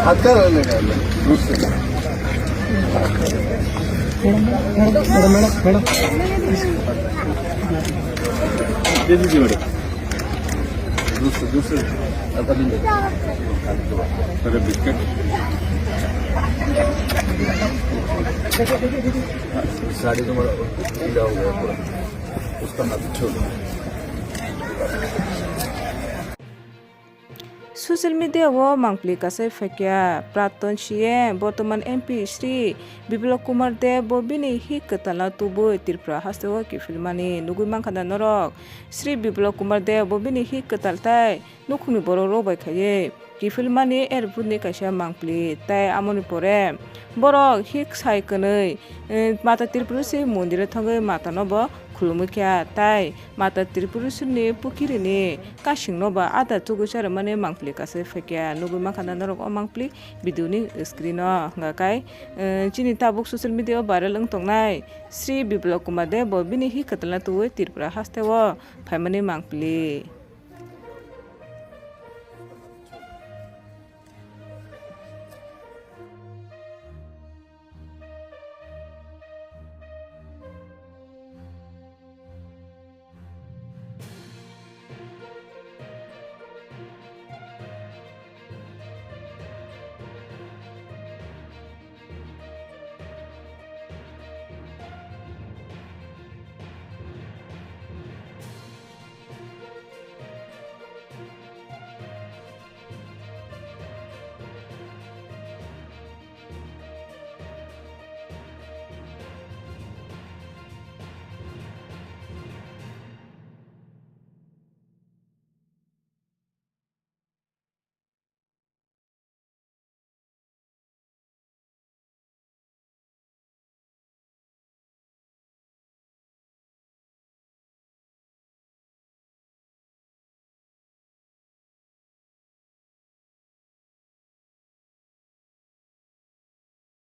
हाथ का रहने का दूर से मैडम दे दीजिए मैडम दूसरे अरे बिस्किट साड़ी तुम्हारा पीला हो गया पूरा उसका हाथ छोड़ सोशल मीडिया वो मांगप्ली कासे फेकिया प्राक्तन सीएम बर्तमान एमपी श्री बिप्लब कुमार देब बिनी हि कतला तुबो त्रिपुरा हास्तेव की फिल्मानी नुगुई मांखाना नरक श्री बिप्लब कुमार देब बिनी हि कतलताय नुखुनि बर' रोबाय खाये की फिल्मानी एरपुरनि काइसा मांगप्ली ताय आमनि परे borok hik sai kanoi mata tirpurusri mondire thangoi mata nobo khulumukya tai mata tirpurusni pukirini kasing noba adha chugusar mane mangpli kase fekya nugui makhana norok o mangpli video ni screen o ngakai chini tabuk social media viral ongtongnai Sri Biplab Kumar Deb bini hi katalna tuwe Tripura hasteo phaimani mangpli